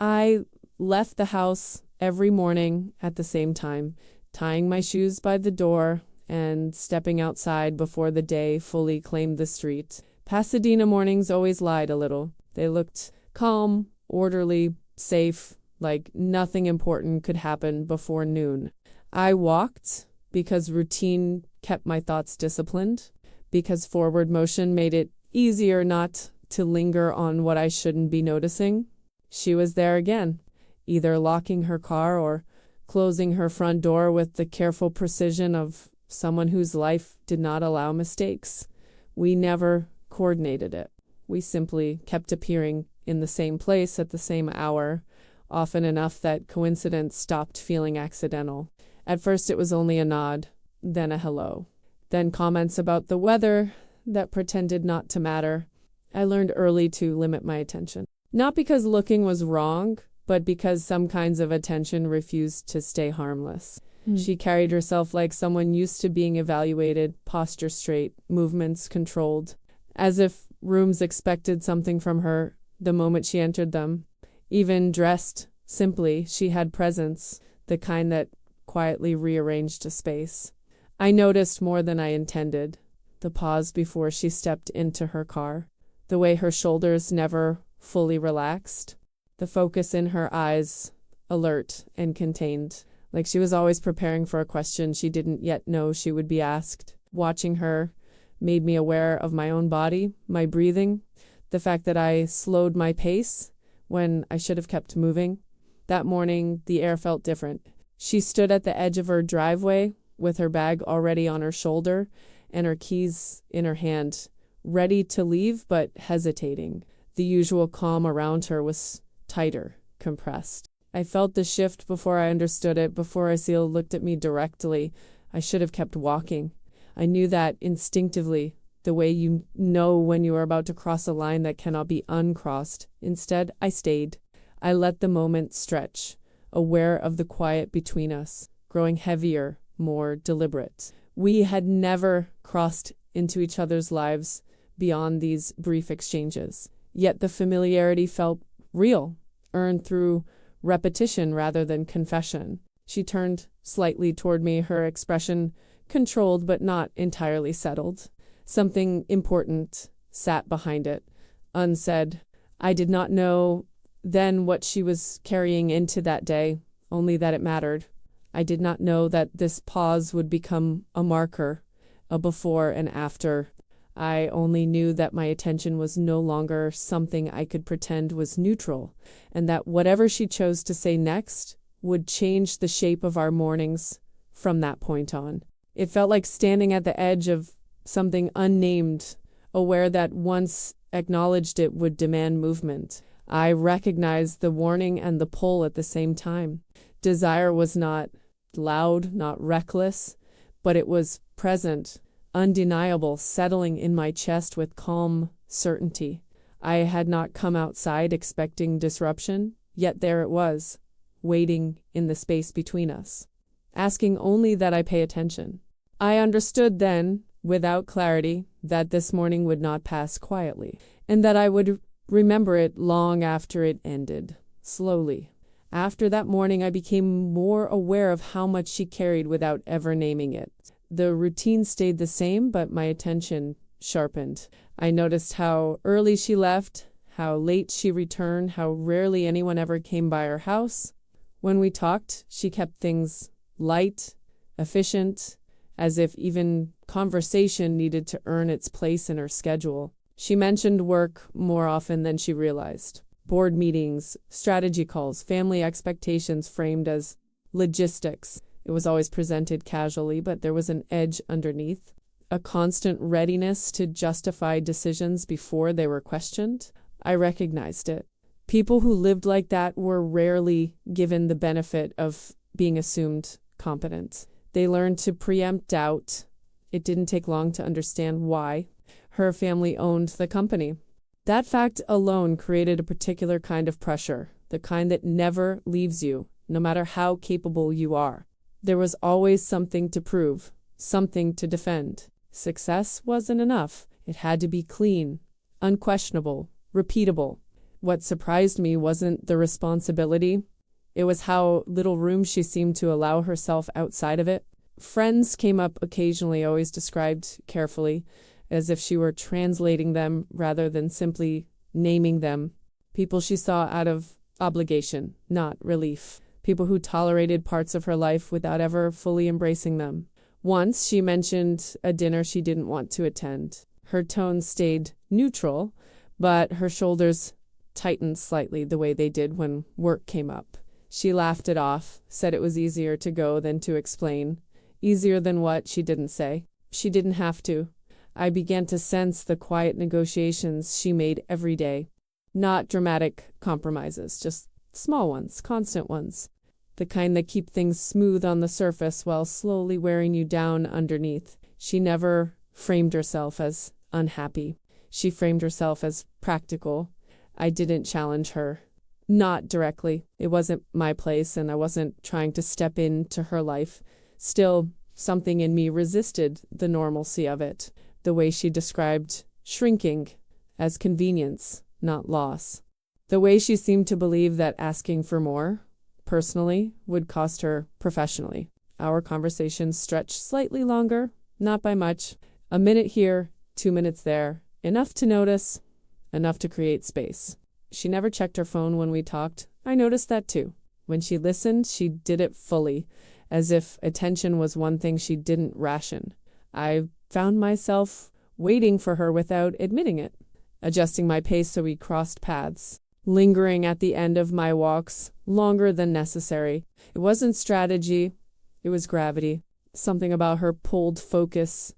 I left the house every morning at the same time, tying my shoes by the door and stepping outside before the day fully claimed the street. Pasadena mornings always lied a little. They looked calm, orderly, safe, like nothing important could happen before noon. I walked because routine kept my thoughts disciplined, because forward motion made it easier not to linger on what I shouldn't be noticing. She was there again, either locking her car or closing her front door with the careful precision of someone whose life did not allow mistakes. We never coordinated it. We simply kept appearing in the same place at the same hour, often enough that coincidence stopped feeling accidental. At first it was only a nod, then a hello, then comments about the weather that pretended not to matter. I learned early to limit my attention. Not because looking was wrong, but because some kinds of attention refused to stay harmless. She carried herself like someone used to being evaluated, posture straight, movements controlled, as if rooms expected something from her the moment she entered them. Even dressed simply, she had presence, the kind that quietly rearranged a space. I noticed more than I intended. The pause before she stepped into her car, the way her shoulders never fully relaxed, the focus in her eyes, alert and contained, like she was always preparing for a question she didn't yet know she would be asked. Watching her made me aware of my own body, my breathing, the fact that I slowed my pace when I should have kept moving. That morning, the air felt different. She stood at the edge of her driveway with her bag already on her shoulder and her keys in her hand, ready to leave but hesitating. The usual calm around her was tighter, compressed. I felt the shift before I understood it, before Asil looked at me directly. I should have kept walking. I knew that instinctively, the way you know when you are about to cross a line that cannot be uncrossed. Instead, I stayed. I let the moment stretch, aware of the quiet between us, growing heavier, more deliberate. We had never crossed into each other's lives beyond these brief exchanges. Yet the familiarity felt real, earned through repetition rather than confession. She turned slightly toward me, her expression controlled but not entirely settled. Something important sat behind it, unsaid. I did not know then what she was carrying into that day, only that it mattered. I did not know that this pause would become a marker, a before and after. I only knew that my attention was no longer something I could pretend was neutral, and that whatever she chose to say next would change the shape of our mornings from that point on. It felt like standing at the edge of something unnamed, aware that once acknowledged it would demand movement. I recognized the warning and the pull at the same time. Desire was not loud, not reckless, but it was present, undeniable, settling in my chest with calm certainty. I had not come outside expecting disruption, yet there it was, waiting in the space between us, asking only that I pay attention. I understood then, without clarity, that this morning would not pass quietly, and that I would remember it long after it ended, slowly. After that morning, I became more aware of how much she carried without ever naming it. The routine stayed the same, but my attention sharpened. I noticed how early she left, how late she returned, how rarely anyone ever came by her house. When we talked, she kept things light, efficient, as if even conversation needed to earn its place in her schedule. She mentioned work more often than she realized. Board meetings, strategy calls, family expectations framed as logistics. It was always presented casually, but there was an edge underneath, a constant readiness to justify decisions before they were questioned. I recognized it. People who lived like that were rarely given the benefit of being assumed competent. They learned to preempt doubt. It didn't take long to understand why. Her family owned the company. That fact alone created a particular kind of pressure, the kind that never leaves you, no matter how capable you are. There was always something to prove, something to defend. Success wasn't enough. It had to be clean, unquestionable, repeatable. What surprised me wasn't the responsibility. It was how little room she seemed to allow herself outside of it. Friends came up occasionally, always described carefully, as if she were translating them rather than simply naming them. People she saw out of obligation, not relief. People who tolerated parts of her life without ever fully embracing them. Once she mentioned a dinner she didn't want to attend. Her tone stayed neutral, but her shoulders tightened slightly the way they did when work came up. She laughed it off, said it was easier to go than to explain. Easier than what, she didn't say. She didn't have to. I began to sense the quiet negotiations she made every day. Not dramatic compromises, just small ones, constant ones. The kind that keep things smooth on the surface while slowly wearing you down underneath. She never framed herself as unhappy. She framed herself as practical. I didn't challenge her. Not directly. It wasn't my place, and I wasn't trying to step into her life. Still, something in me resisted the normalcy of it. The way she described shrinking as convenience, not loss. The way she seemed to believe that asking for more, personally, would cost her professionally. Our conversations stretched slightly longer, not by much. A minute here, 2 minutes there. Enough to notice, enough to create space. She never checked her phone when we talked. I noticed that too. When she listened, she did it fully, as if attention was one thing she didn't ration. I found myself waiting for her without admitting it, adjusting my pace so we crossed paths, lingering at the end of my walks longer than necessary. It wasn't strategy, it was gravity. Something about her pulled focus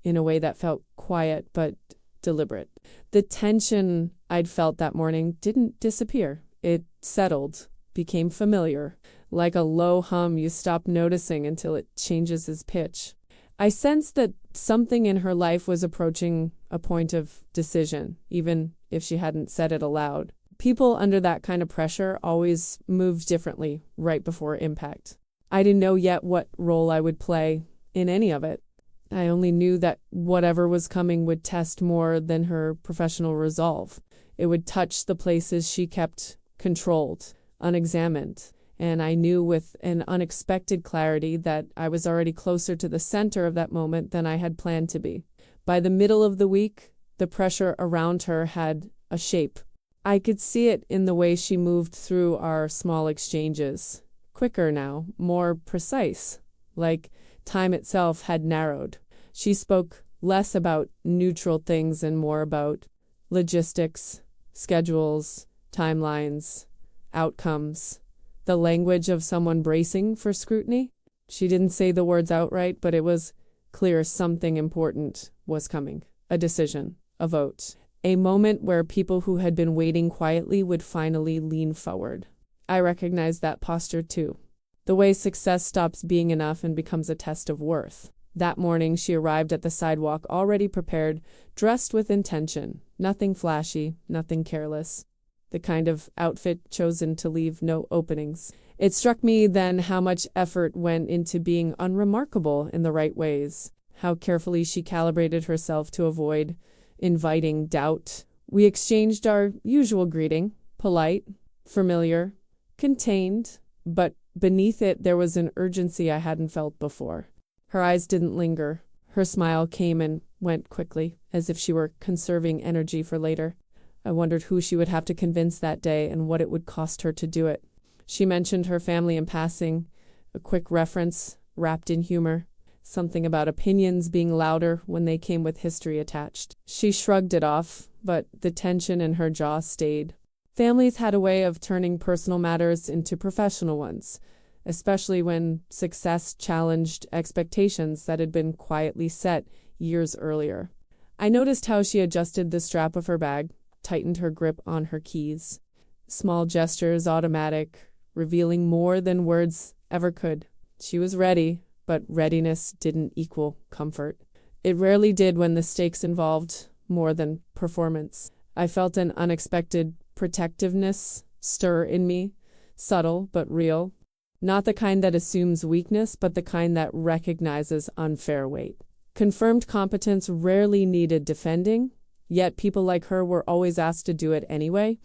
in a way that felt quiet but deliberate. The tension I'd felt that morning didn't disappear. It settled, became familiar. Like a low hum you stop noticing until it changes its pitch. I sensed that something in her life was approaching a point of decision, even if she hadn't said it aloud. People under that kind of pressure always moved differently right before impact. I didn't know yet what role I would play in any of it. I only knew that whatever was coming would test more than her professional resolve. It would touch the places she kept controlled, unexamined. And I knew with an unexpected clarity that I was already closer to the center of that moment than I had planned to be. By the middle of the week, the pressure around her had a shape. I could see it in the way she moved through our small exchanges. Quicker now, more precise, like time itself had narrowed. She spoke less about neutral things and more about logistics, schedules, timelines, outcomes. The language of someone bracing for scrutiny. She didn't say the words outright, but it was clear something important was coming. A decision, a vote. A moment where people who had been waiting quietly would finally lean forward. I recognized that posture too. The way success stops being enough and becomes a test of worth. That morning she arrived at the sidewalk already prepared, dressed with intention. Nothing flashy, nothing careless. The kind of outfit chosen to leave no openings. It struck me then how much effort went into being unremarkable in the right ways, how carefully she calibrated herself to avoid inviting doubt. We exchanged our usual greeting, polite, familiar, contained, but beneath it there was an urgency I hadn't felt before. Her eyes didn't linger. Her smile came and went quickly, as if she were conserving energy for later. I wondered who she would have to convince that day and what it would cost her to do it. She mentioned her family in passing, a quick reference wrapped in humor, something about opinions being louder when they came with history attached. She shrugged it off, but the tension in her jaw stayed. Families had a way of turning personal matters into professional ones, especially when success challenged expectations that had been quietly set years earlier. I noticed how she adjusted the strap of her bag, tightened her grip on her keys. Small gestures, automatic, revealing more than words ever could. She was ready, but readiness didn't equal comfort. It rarely did when the stakes involved more than performance. I felt an unexpected protectiveness stir in me, subtle but real. Not the kind that assumes weakness, but the kind that recognizes unfair weight. Confirmed competence rarely needed defending, yet people like her were always asked to do it anyway,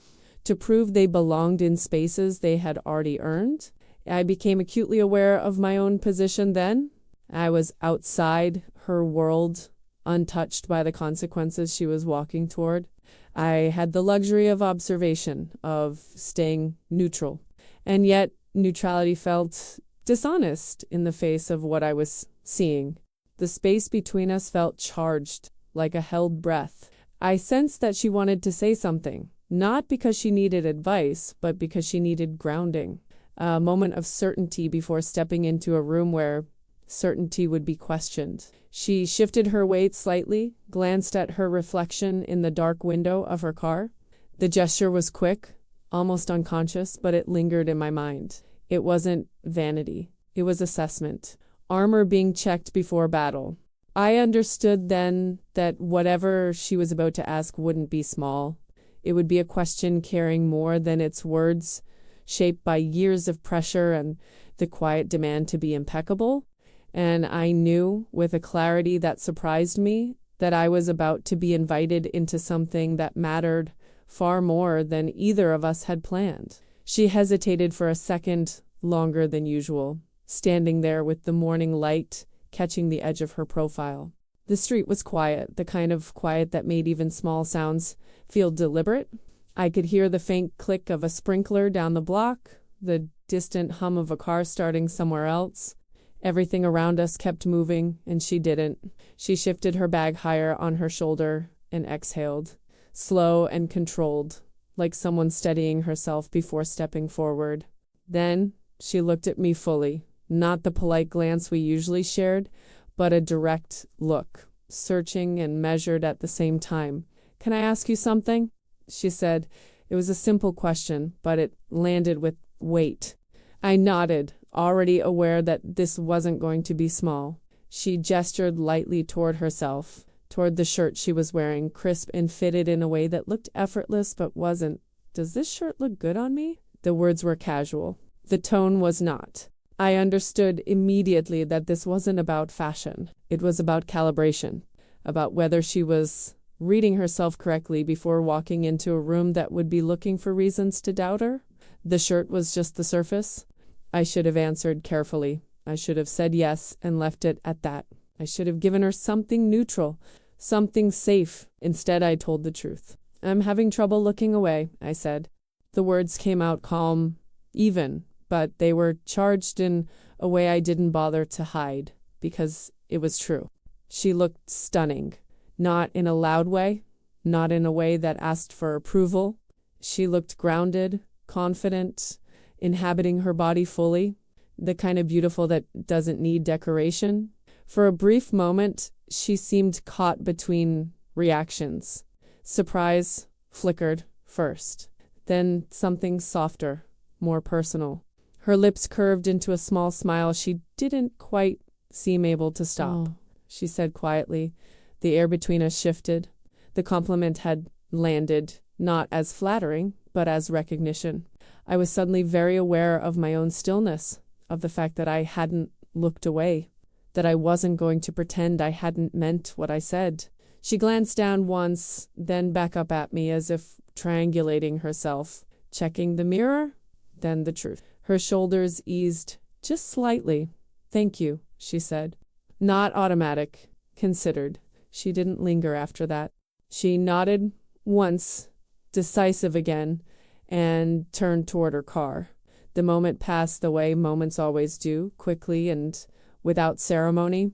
to prove they belonged in spaces they had already earned. I became acutely aware of my own position then. I was outside her world, untouched by the consequences she was walking toward. I had the luxury of observation, of staying neutral. And yet, neutrality felt dishonest in the face of what I was seeing. The space between us felt charged, like a held breath. I sensed that she wanted to say something, not because she needed advice, but because she needed grounding. A moment of certainty before stepping into a room where certainty would be questioned. She shifted her weight slightly, glanced at her reflection in the dark window of her car. The gesture was quick, almost unconscious, but it lingered in my mind. It wasn't vanity. It was assessment. Armor being checked before battle. I understood then that whatever she was about to ask wouldn't be small. It would be a question carrying more than its words, shaped by years of pressure and the quiet demand to be impeccable. And I knew, with a clarity that surprised me, that I was about to be invited into something that mattered far more than either of us had planned. She hesitated for a second longer than usual, standing there with the morning light catching the edge of her profile. The street was quiet, the kind of quiet that made even small sounds feel deliberate. I could hear the faint click of a sprinkler down the block, the distant hum of a car starting somewhere else. Everything around us kept moving, and she didn't. She shifted her bag higher on her shoulder and exhaled, slow and controlled, like someone steadying herself before stepping forward. Then she looked at me fully, not the polite glance we usually shared, but a direct look, searching and measured at the same time. "Can I ask you something?" she said. It was a simple question, but it landed with weight. I nodded, already aware that this wasn't going to be small. She gestured lightly toward herself, toward the shirt she was wearing, crisp and fitted in a way that looked effortless but wasn't. "Does this shirt look good on me?" The words were casual. The tone was not. I understood immediately that this wasn't about fashion. It was about calibration, about whether she was reading herself correctly before walking into a room that would be looking for reasons to doubt her. The shirt was just the surface. I should have answered carefully. I should have said yes and left it at that. I should have given her something neutral, something safe. Instead, I told the truth. "I'm having trouble looking away," I said. The words came out calm, even, but they were charged in a way I didn't bother to hide, because it was true. She looked stunning, not in a loud way, not in a way that asked for approval. She looked grounded, confident, inhabiting her body fully, the kind of beautiful that doesn't need decoration. For a brief moment, she seemed caught between reactions. Surprise flickered first, then something softer, more personal. Her lips curved into a small smile she didn't quite seem able to stop. "Oh," she said quietly. The air between us shifted. The compliment had landed, not as flattering, but as recognition. I was suddenly very aware of my own stillness, of the fact that I hadn't looked away, that I wasn't going to pretend I hadn't meant what I said. She glanced down once, then back up at me as if triangulating herself, checking the mirror, then the truth. Her shoulders eased just slightly. "Thank you," she said. Not automatic, considered. She didn't linger after that. She nodded once, decisive again, and turned toward her car. The moment passed the way moments always do, quickly and without ceremony,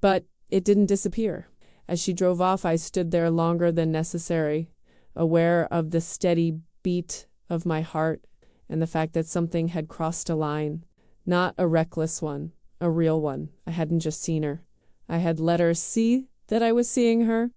but it didn't disappear. As she drove off, I stood there longer than necessary, aware of the steady beat of my heart and the fact that something had crossed a line. Not a reckless one, a real one. I hadn't just seen her. I had let her see that I was seeing her,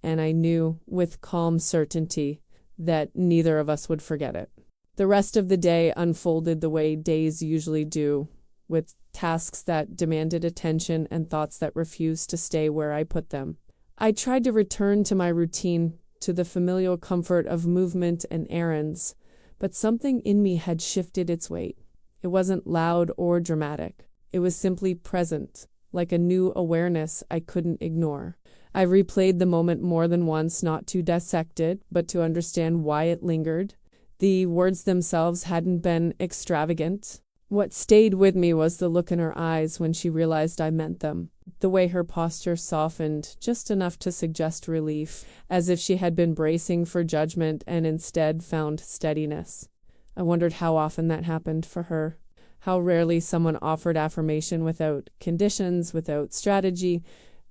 and I knew with calm certainty that neither of us would forget it. The rest of the day unfolded the way days usually do, with tasks that demanded attention and thoughts that refused to stay where I put them. I tried to return to my routine, to the familial comfort of movement and errands, but something in me had shifted its weight. It wasn't loud or dramatic. It was simply present, like a new awareness I couldn't ignore. I replayed the moment more than once, not to dissect it, but to understand why it lingered. The words themselves hadn't been extravagant. What stayed with me was the look in her eyes when she realized I meant them. The way her posture softened just enough to suggest relief, as if she had been bracing for judgment and instead found steadiness. I wondered how often that happened for her. How rarely someone offered affirmation without conditions, without strategy.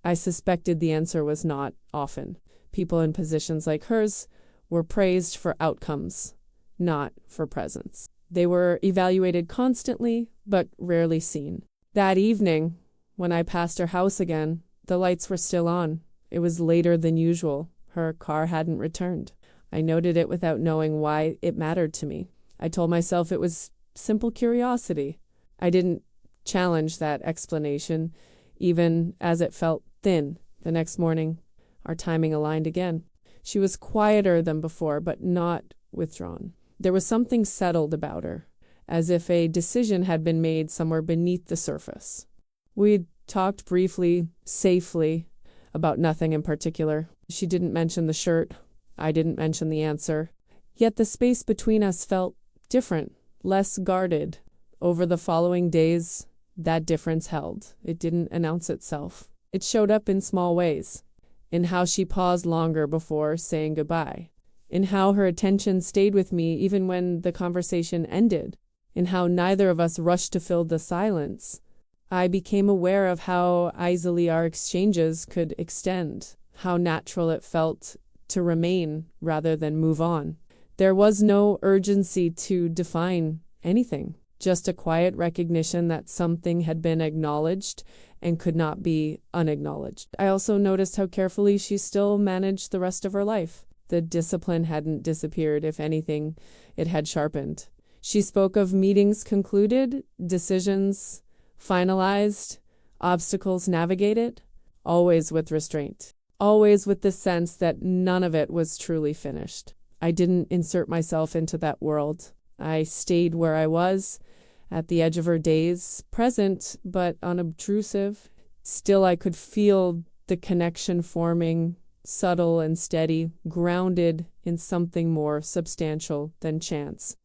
I suspected the answer was not often. People in positions like hers were praised for outcomes, not for presence. They were evaluated constantly, but rarely seen. That evening, when I passed her house again, the lights were still on. It was later than usual. Her car hadn't returned. I noted it without knowing why it mattered to me. I told myself it was simple curiosity. I didn't challenge that explanation, even as it felt thin. The next morning, our timing aligned again. She was quieter than before, but not withdrawn. There was something settled about her, as if a decision had been made somewhere beneath the surface. We talked briefly, safely, about nothing in particular. She didn't mention the shirt. I didn't mention the answer. Yet the space between us felt different, less guarded. Over the following days, that difference held. It didn't announce itself. It showed up in small ways, in how she paused longer before saying goodbye, in how her attention stayed with me even when the conversation ended, in how neither of us rushed to fill the silence. I became aware of how easily our exchanges could extend, how natural it felt to remain rather than move on. There was no urgency to define anything, just a quiet recognition that something had been acknowledged and could not be unacknowledged. I also noticed how carefully she still managed the rest of her life. The discipline hadn't disappeared. If anything, it had sharpened. She spoke of meetings concluded, decisions finalized, obstacles navigated, always with restraint, always with the sense that none of it was truly finished. I didn't insert myself into that world. I stayed where I was, at the edge of her days, present but unobtrusive. Still, I could feel the connection forming, subtle and steady, grounded in something more substantial than chance.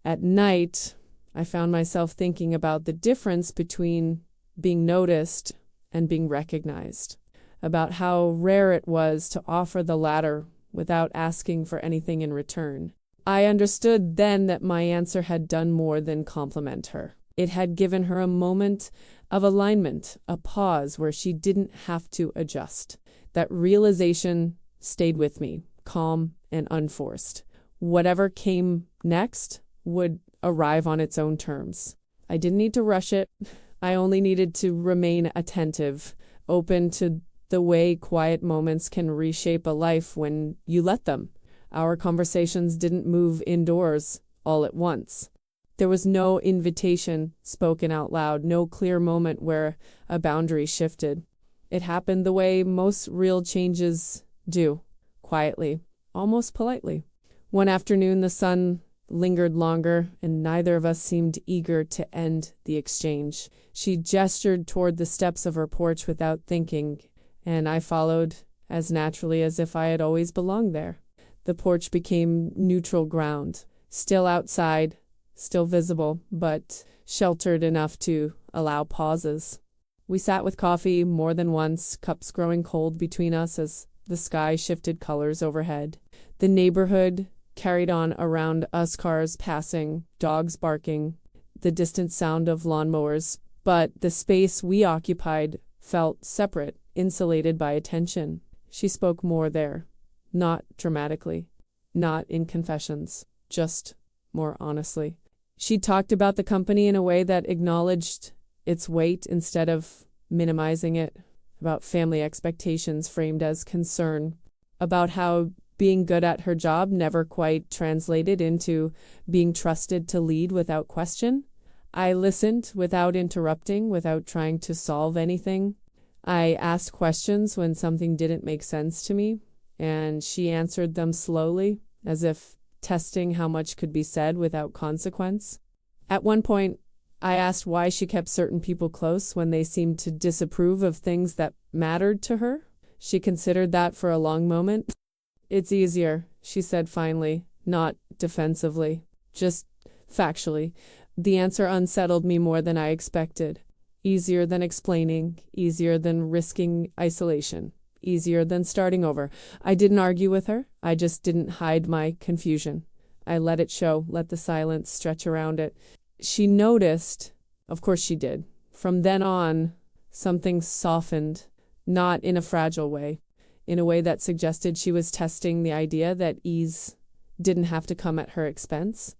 At night, I found myself thinking about the difference between being noticed and being recognized, about how rare it was to offer the latter without asking for anything in return. I understood then that my answer had done more than compliment her. It had given her a moment of alignment, a pause where she didn't have to adjust. That realization stayed with me, calm and unforced. Whatever came next would arrive on its own terms. I didn't need to rush it. I only needed to remain attentive, open to the way quiet moments can reshape a life when you let them. Our conversations didn't move indoors all at once. There was no invitation spoken out loud, no clear moment where a boundary shifted. It happened the way most real changes do, quietly, almost politely. One afternoon, the sun lingered longer, and neither of us seemed eager to end the exchange. She gestured toward the steps of her porch without thinking, and I followed as naturally as if I had always belonged there. The porch became neutral ground, still outside, still visible, but sheltered enough to allow pauses. We sat with coffee more than once, cups growing cold between us as the sky shifted colors overhead. The neighborhood carried on around us, cars passing, dogs barking, the distant sound of lawnmowers, but the space we occupied felt separate, insulated by attention. She spoke more there, not dramatically, not in confessions, just more honestly. She talked about the company in a way that acknowledged its weight instead of minimizing it, about family expectations framed as concern, about how being good at her job never quite translated into being trusted to lead without question. I listened without interrupting, without trying to solve anything. I asked questions when something didn't make sense to me, and she answered them slowly, as if testing how much could be said without consequence. At one point, I asked why she kept certain people close when they seemed to disapprove of things that mattered to her. She considered that for a long moment. "It's easier," she said finally, not defensively, just factually. The answer unsettled me more than I expected. Easier than explaining, easier than risking isolation, easier than starting over. I didn't argue with her. I just didn't hide my confusion. I let it show, let the silence stretch around it. She noticed, of course she did. From then on, something softened, not in a fragile way, in a way that suggested she was testing the idea that ease didn't have to come at her expense,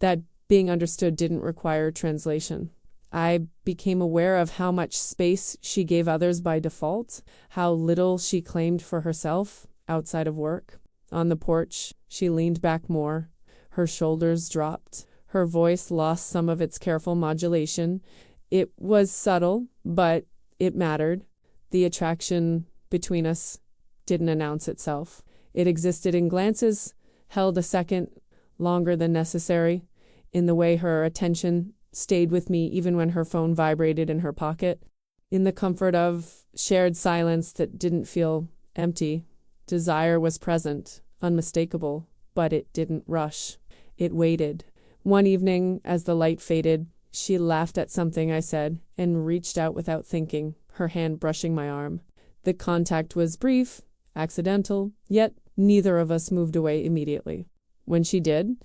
that being understood didn't require translation. I became aware of how much space she gave others by default, how little she claimed for herself outside of work. On the porch, she leaned back more. Her shoulders dropped. Her voice lost some of its careful modulation. It was subtle, but it mattered. The attraction between us didn't announce itself. It existed in glances, held a second longer than necessary, in the way her attention stayed with me even when her phone vibrated in her pocket, in the comfort of shared silence that didn't feel empty. Desire was present, unmistakable, but it didn't rush. It waited. One evening, as the light faded, she laughed at something I said and reached out without thinking, her hand brushing my arm. The contact was brief, accidental, yet neither of us moved away immediately. When she did,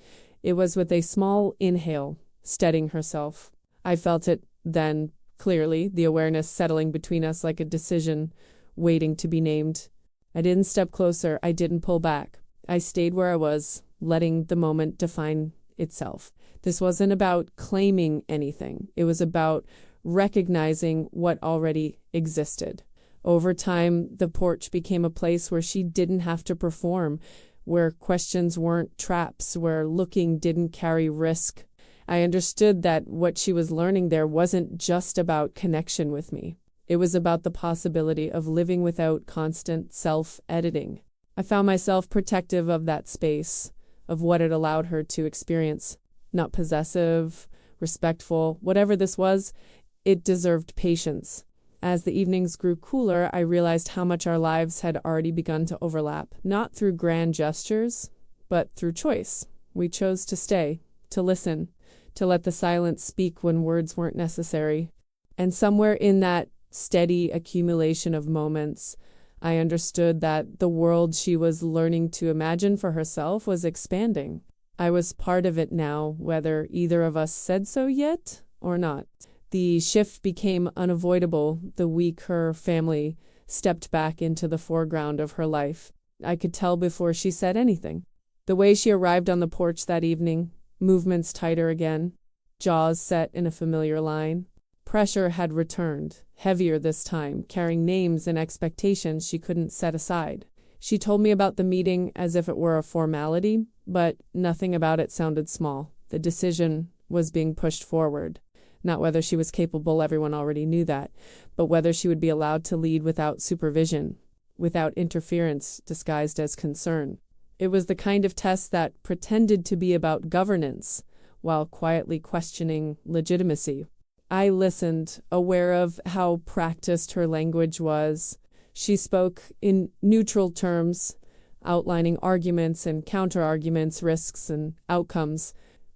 it was with a small inhale, steadying herself. I felt it then, clearly, the awareness settling between us like a decision waiting to be named. I didn't step closer. I didn't pull back. I stayed where I was, letting the moment define itself. This wasn't about claiming anything. It was about recognizing what already existed. Over time, the porch became a place where she didn't have to perform, where questions weren't traps, where looking didn't carry risk. I understood that what she was learning there wasn't just about connection with me. It was about the possibility of living without constant self-editing. I found myself protective of that space, of what it allowed her to experience. Not possessive, respectful, whatever this was, it deserved patience. As the evenings grew cooler, I realized how much our lives had already begun to overlap, not through grand gestures, but through choice. We chose to stay, to listen, to let the silence speak when words weren't necessary. And somewhere in that steady accumulation of moments, I understood that the world she was learning to imagine for herself was expanding. I was part of it now, whether either of us said so yet or not. The shift became unavoidable the week her family stepped back into the foreground of her life. I could tell before she said anything. The way she arrived on the porch that evening, movements tighter again, jaws set in a familiar line. Pressure had returned, heavier this time, carrying names and expectations she couldn't set aside. She told me about the meeting as if it were a formality, but nothing about it sounded small. The decision was being pushed forward. Not whether she was capable, everyone already knew that, but whether she would be allowed to lead without supervision, without interference disguised as concern. It was the kind of test that pretended to be about governance, while quietly questioning legitimacy. I listened, aware of how practiced her language was. She spoke in neutral terms, outlining arguments and counter-arguments, risks and outcomes.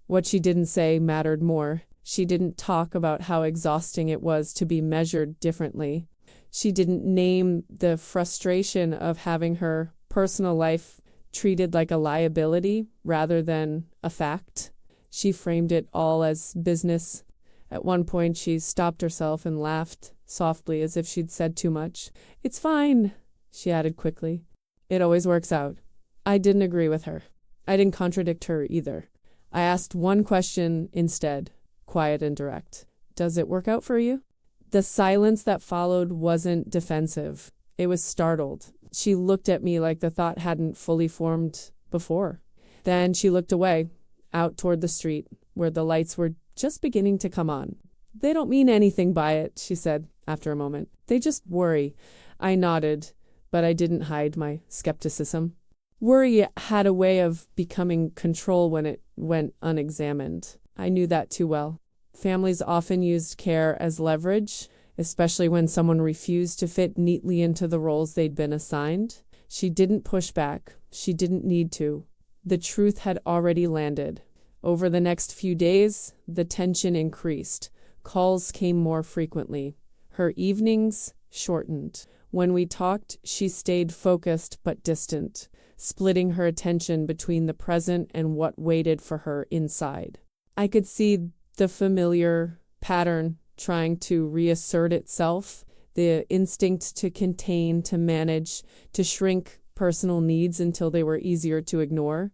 What she didn't say mattered more. She didn't talk about how exhausting it was to be measured differently. She didn't name the frustration of having her personal life treated like a liability rather than a fact. She framed it all as business. At one point, she stopped herself and laughed softly as if she'd said too much. "It's fine," she added quickly. "It always works out." I didn't agree with her. I didn't contradict her either. I asked one question instead. Quiet and direct. "Does it work out for you?" The silence that followed wasn't defensive. It was startled. She looked at me like the thought hadn't fully formed before. Then she looked away, out toward the street, where the lights were just beginning to come on. "They don't mean anything by it," she said after a moment. "They just worry." I nodded, but I didn't hide my skepticism. Worry had a way of becoming control when it went unexamined. I knew that too well. Families often used care as leverage, especially when someone refused to fit neatly into the roles they'd been assigned. She didn't push back. She didn't need to. The truth had already landed. Over the next few days, the tension increased. Calls came more frequently. Her evenings shortened. When we talked, she stayed focused but distant, splitting her attention between the present and what waited for her inside. I could see the familiar pattern trying to reassert itself, the instinct to contain, to manage, to shrink personal needs until they were easier to ignore.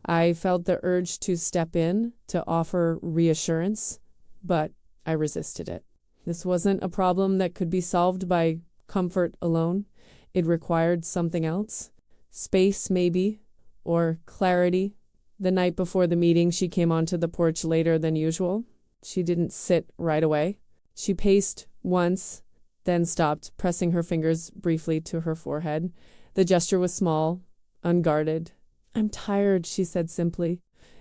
I felt the urge to step in, to offer reassurance, but I resisted it. This wasn't a problem that could be solved by comfort alone. It required something else. Space, maybe, or clarity. The night before the meeting, she came onto the porch later than usual. She didn't sit right away. She paced once, then stopped, pressing her fingers briefly to her forehead. The gesture was small, unguarded. "I'm tired," she said simply.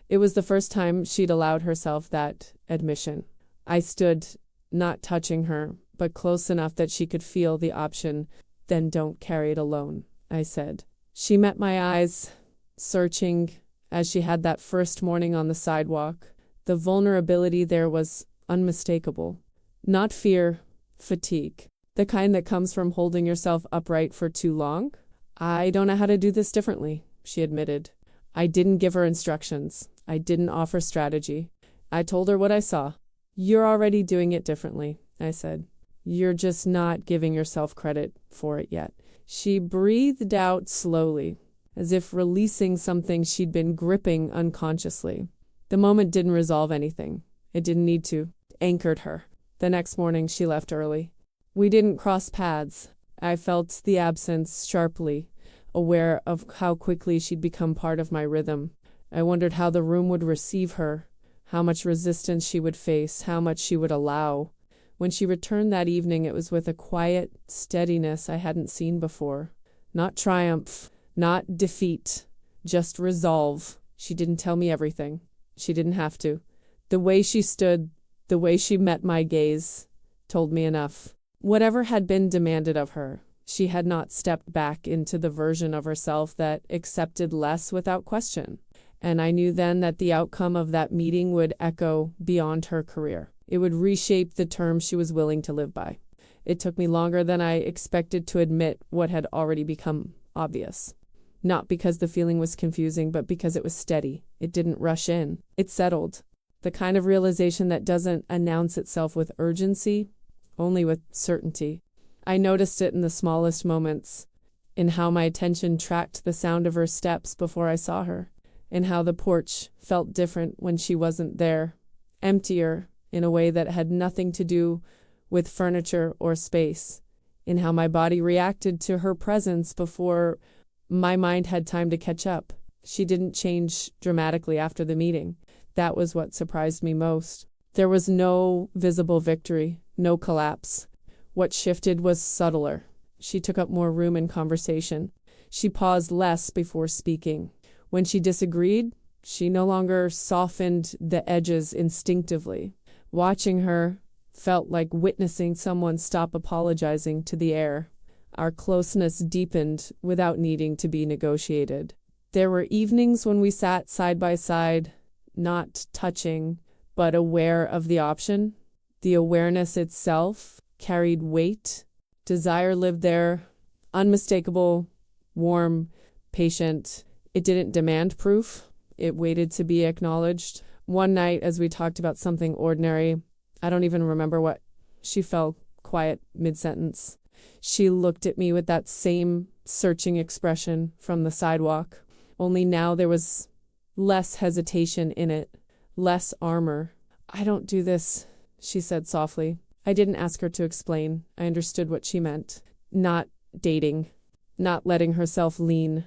It was the first time she'd allowed herself that admission. I stood, not touching her, but close enough that she could feel the option. "Then don't carry it alone," I said. She met my eyes, searching, as she had that first morning on the sidewalk. The vulnerability there was unmistakable. Not fear, fatigue. The kind that comes from holding yourself upright for too long. "I don't know how to do this differently," she admitted. I didn't give her instructions. I didn't offer strategy. I told her what I saw. "You're already doing it differently," I said. "You're just not giving yourself credit for it yet." She breathed out slowly, as if releasing something she'd been gripping unconsciously. The moment didn't resolve anything. It didn't need to. It anchored her. The next morning, she left early. We didn't cross paths. I felt the absence sharply, aware of how quickly she'd become part of my rhythm. I wondered how the room would receive her, how much resistance she would face, how much she would allow. When she returned that evening, it was with a quiet steadiness I hadn't seen before. Not triumph, not defeat, just resolve. She didn't tell me everything. She didn't have to. The way she stood, the way she met my gaze, told me enough. Whatever had been demanded of her, she had not stepped back into the version of herself that accepted less without question. And I knew then that the outcome of that meeting would echo beyond her career. It would reshape the terms she was willing to live by. It took me longer than I expected to admit what had already become obvious. Not because the feeling was confusing, but because it was steady. It didn't rush in. It settled. The kind of realization that doesn't announce itself with urgency, only with certainty. I noticed it in the smallest moments, in how my attention tracked the sound of her steps before I saw her, in how the porch felt different when she wasn't there, emptier in a way that had nothing to do with furniture or space, in how my body reacted to her presence before my mind had time to catch up. She didn't change dramatically after the meeting. That was what surprised me most. There was no visible victory, no collapse. What shifted was subtler. She took up more room in conversation. She paused less before speaking. When she disagreed, she no longer softened the edges instinctively. Watching her felt like witnessing someone stop apologizing to the air. Our closeness deepened without needing to be negotiated. There were evenings when we sat side by side, not touching, but aware of the option. The awareness itself carried weight. Desire lived there, unmistakable, warm, patient. It didn't demand proof. It waited to be acknowledged. One night, as we talked about something ordinary, I don't even remember what, she fell quiet mid-sentence. She looked at me with that same searching expression from the sidewalk. Only now there was less hesitation in it, less armor. "I don't do this," she said softly. I didn't ask her to explain. I understood what she meant. Not dating, not letting herself lean,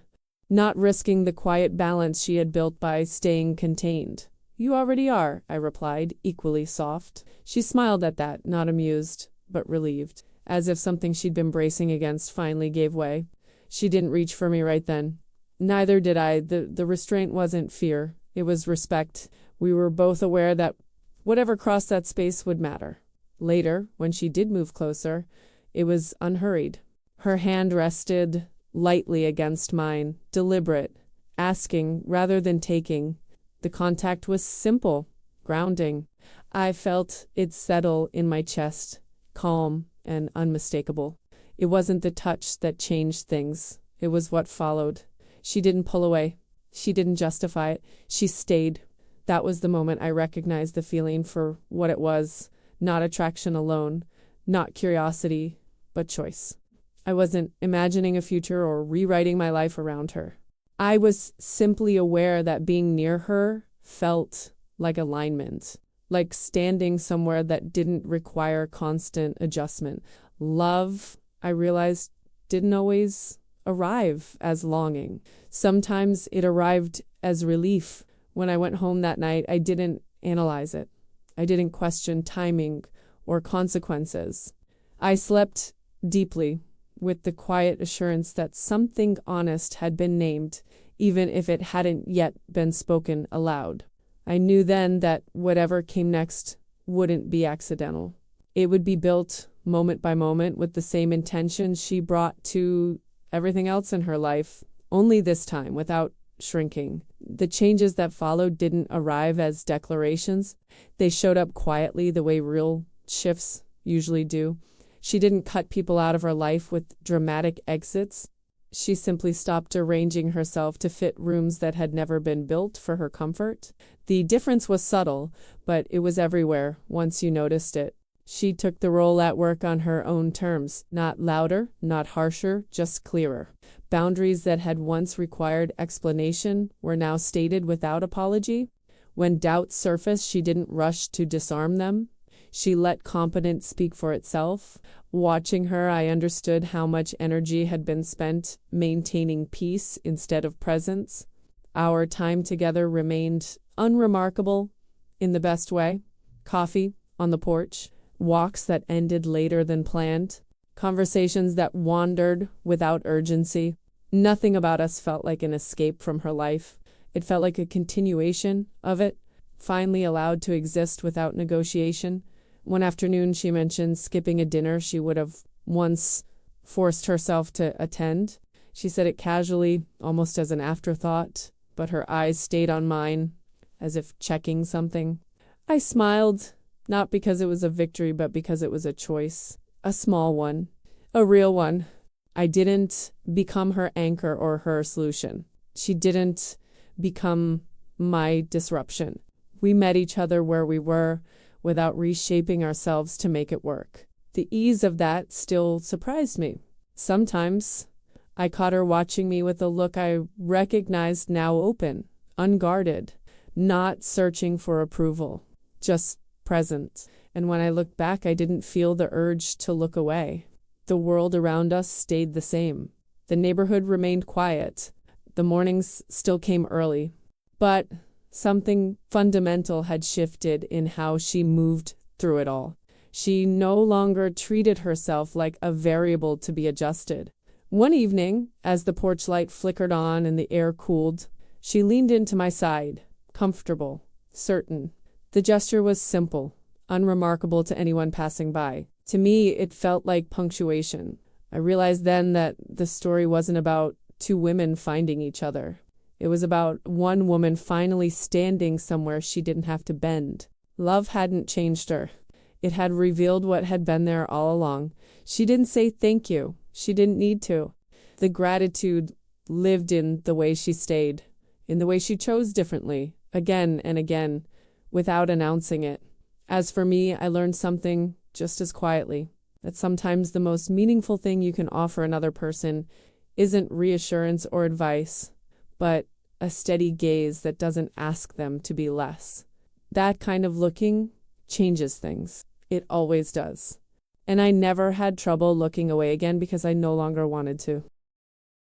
not risking the quiet balance she had built by staying contained. "You already are," I replied, equally soft. She smiled at that, not amused, but relieved, as if something she'd been bracing against finally gave way. She didn't reach for me right then. Neither did I. The restraint wasn't fear. It was respect. We were both aware that whatever crossed that space would matter. Later, when she did move closer, it was unhurried. Her hand rested lightly against mine, deliberate, asking rather than taking. The contact was simple, grounding. I felt it settle in my chest, calm and unmistakable. It wasn't the touch that changed things. It was what followed. She didn't pull away. She didn't justify it. She stayed. That was the moment I recognized the feeling for what it was, not attraction alone, not curiosity, but choice. I wasn't imagining a future or rewriting my life around her. I was simply aware that being near her felt like alignment, like standing somewhere that didn't require constant adjustment. Love, I realized, didn't always arrive as longing. Sometimes it arrived as relief. When I went home that night, I didn't analyze it. I didn't question timing or consequences. I slept deeply with the quiet assurance that something honest had been named, even if it hadn't yet been spoken aloud. I knew then that whatever came next wouldn't be accidental. It would be built moment by moment with the same intention she brought to everything else in her life, only this time without shrinking. The changes that followed didn't arrive as declarations. They showed up quietly the way real shifts usually do. She didn't cut people out of her life with dramatic exits. She simply stopped arranging herself to fit rooms that had never been built for her comfort. The difference was subtle, but it was everywhere once you noticed it. She took the role at work on her own terms, not louder, not harsher, just clearer. Boundaries that had once required explanation were now stated without apology. When doubts surfaced, she didn't rush to disarm them. She let competence speak for itself. Watching her, I understood how much energy had been spent maintaining peace instead of presence. Our time together remained unremarkable in the best way. Coffee on the porch, walks that ended later than planned, conversations that wandered without urgency. Nothing about us felt like an escape from her life. It felt like a continuation of it, finally allowed to exist without negotiation. One afternoon, she mentioned skipping a dinner she would have once forced herself to attend. She said it casually, almost as an afterthought, but her eyes stayed on mine, as if checking something. I smiled, not because it was a victory, but because it was a choice. A small one. A real one. I didn't become her anchor or her solution. She didn't become my disruption. We met each other where we were, without reshaping ourselves to make it work. The ease of that still surprised me. Sometimes I caught her watching me with a look I recognized now open, unguarded, not searching for approval, just present. And when I looked back, I didn't feel the urge to look away. The world around us stayed the same. The neighborhood remained quiet. The mornings still came early. But something fundamental had shifted in how she moved through it all. She no longer treated herself like a variable to be adjusted. One evening, as the porch light flickered on and the air cooled, she leaned into my side, comfortable, certain. The gesture was simple, unremarkable to anyone passing by. To me, it felt like punctuation. I realized then that the story wasn't about two women finding each other. It was about one woman finally standing somewhere she didn't have to bend. Love hadn't changed her. It had revealed what had been there all along. She didn't say thank you. She didn't need to. The gratitude lived in the way she stayed, in the way she chose differently, again and again, without announcing it. As for me, I learned something just as quietly, that sometimes the most meaningful thing you can offer another person isn't reassurance or advice, but a steady gaze that doesn't ask them to be less. That kind of looking changes things. It always does. And I never had trouble looking away again because I no longer wanted to.